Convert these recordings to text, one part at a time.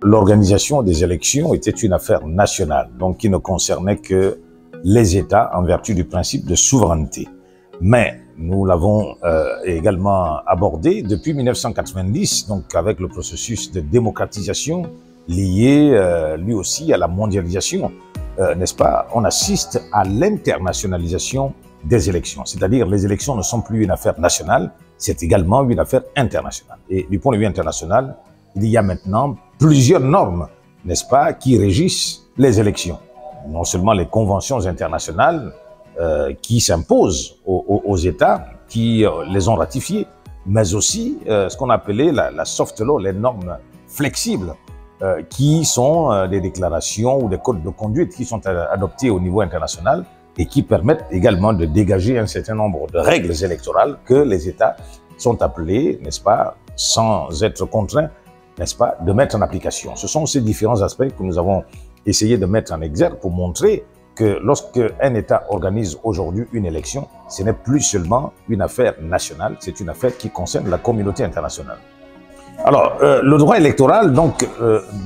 L'organisation des élections était une affaire nationale, donc qui ne concernait que les États en vertu du principe de souveraineté. Mais nous l'avons également abordé depuis 1990, donc avec le processus de démocratisation lié lui aussi à la mondialisation, n'est-ce pas? On assiste à l'internationalisation des élections, c'est-à-dire les élections ne sont plus une affaire nationale, c'est également une affaire internationale. Et du point de vue international, il y a maintenant plusieurs normes, n'est-ce pas, qui régissent les élections. Non seulement les conventions internationales qui s'imposent aux États qui les ont ratifiées, mais aussi ce qu'on appelait la soft law, les normes flexibles, qui sont des déclarations ou des codes de conduite qui sont adoptés au niveau international et qui permettent également de dégager un certain nombre de règles électorales que les États sont appelés, n'est-ce pas, sans être contraints, n'est-ce pas, de mettre en application. Ce sont ces différents aspects que nous avons essayé de mettre en exergue pour montrer que lorsque un État organise aujourd'hui une élection, ce n'est plus seulement une affaire nationale, c'est une affaire qui concerne la communauté internationale. Alors, le droit électoral, donc,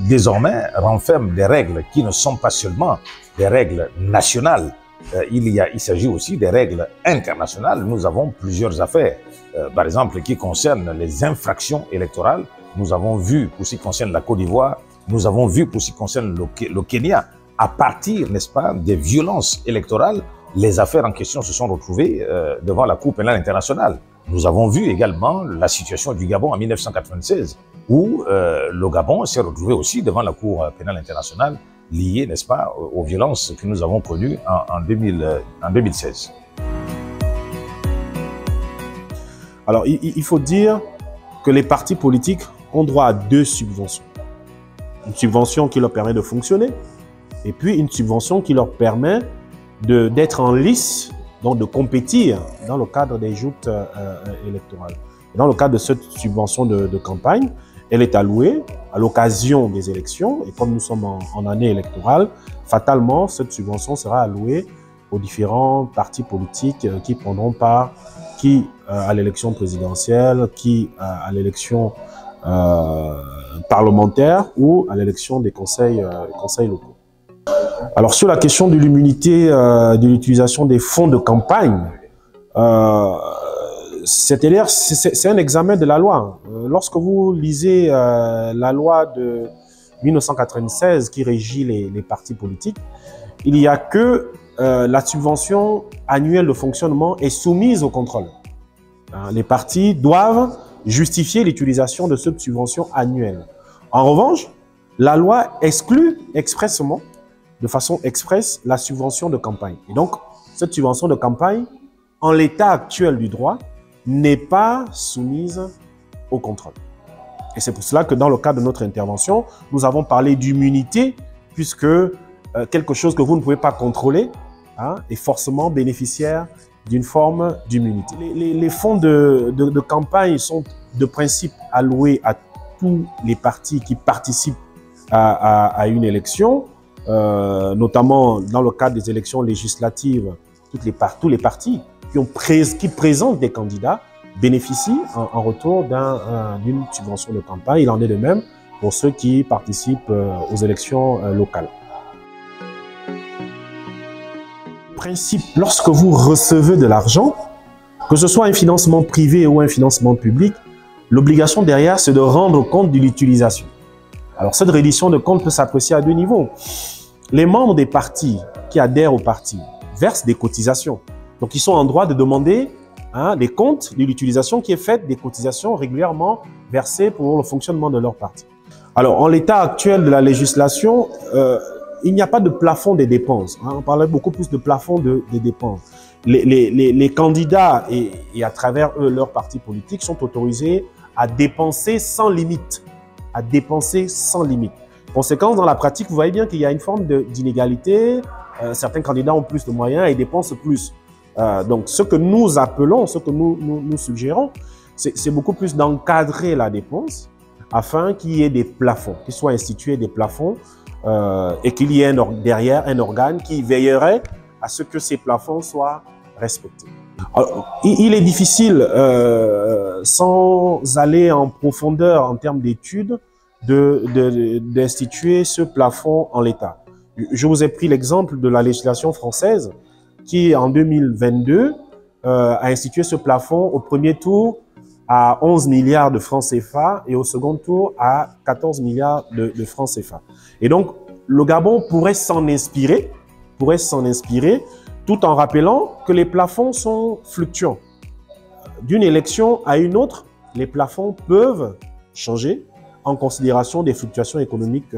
désormais, renferme des règles qui ne sont pas seulement des règles nationales. Il s'agit aussi des règles internationales. Nous avons plusieurs affaires, par exemple, qui concernent les infractions électorales. Nous avons vu, pour ce qui concerne la Côte d'Ivoire, nous avons vu, pour ce qui concerne le Kenya, à partir, n'est-ce pas, des violences électorales, les affaires en question se sont retrouvées devant la Cour pénale internationale. Nous avons vu également la situation du Gabon en 1996, où le Gabon s'est retrouvé aussi devant la Cour pénale internationale, liée, n'est-ce pas, aux violences que nous avons connues en 2016. Alors, il faut dire que les partis politiques ont droit à 2 subventions. Une subvention qui leur permet de fonctionner et puis une subvention qui leur permet d'être en lice, donc de compétir dans le cadre des joutes électorales. Et dans le cadre de cette subvention de campagne, elle est allouée à l'occasion des élections et comme nous sommes en année électorale, fatalement, cette subvention sera allouée aux différents partis politiques qui prendront part, qui à l'élection présidentielle, qui à l'élection parlementaire ou à l'élection des conseils locaux. Alors sur la question de l'immunité de l'utilisation des fonds de campagne, c'est un examen de la loi. Lorsque vous lisez la loi de 1996 qui régit les partis politiques, il n'y a que la subvention annuelle de fonctionnement est soumise au contrôle. Les partis doivent justifier l'utilisation de cette subvention annuelle. En revanche, la loi exclut expressément, de façon expresse, la subvention de campagne. Et donc, cette subvention de campagne, en l'état actuel du droit, n'est pas soumise au contrôle. Et c'est pour cela que dans le cadre de notre intervention, nous avons parlé d'immunité, puisque quelque chose que vous ne pouvez pas contrôler est forcément bénéficiaire d'une forme d'immunité. Les fonds de campagne sont de principe alloués à tous les partis qui participent à une élection, notamment dans le cadre des élections législatives, tous les partis qui présentent des candidats bénéficient en retour d'une subvention de campagne. Il en est de même pour ceux qui participent aux élections locales. Principe, lorsque vous recevez de l'argent, que ce soit un financement privé ou un financement public, l'obligation derrière, c'est de rendre compte de l'utilisation. Alors, cette reddition de compte peut s'apprécier à 2 niveaux. Les membres des partis qui adhèrent au parti versent des cotisations. Donc, ils sont en droit de demander des comptes de l'utilisation qui est faite des cotisations régulièrement versées pour le fonctionnement de leur parti. Alors, en l'état actuel de la législation, il n'y a pas de plafond des dépenses. On parlait beaucoup plus de plafond des dépenses. Les candidats et à travers eux, leurs partis politiques sont autorisés à dépenser sans limite. À dépenser sans limite. Conséquence, dans la pratique, vous voyez bien qu'il y a une forme d'inégalité. Certains candidats ont plus de moyens et dépensent plus. Donc, ce que nous appelons, ce que nous suggérons, c'est beaucoup plus d'encadrer la dépense afin qu'il y ait des plafonds, qu'il soit institué des plafonds et qu'il y ait derrière un organe qui veillerait à ce que ces plafonds soient respectés. Alors, il est difficile, sans aller en profondeur en termes d'études, d'instituer ce plafond en l'état. Je vous ai pris l'exemple de la législation française qui, en 2022, a institué ce plafond au premier tour à 11 milliards de francs CFA et au second tour à 14 milliards de francs CFA. Et donc, le Gabon pourrait s'en inspirer, tout en rappelant que les plafonds sont fluctuants. D'une élection à une autre, les plafonds peuvent changer en considération des fluctuations économiques.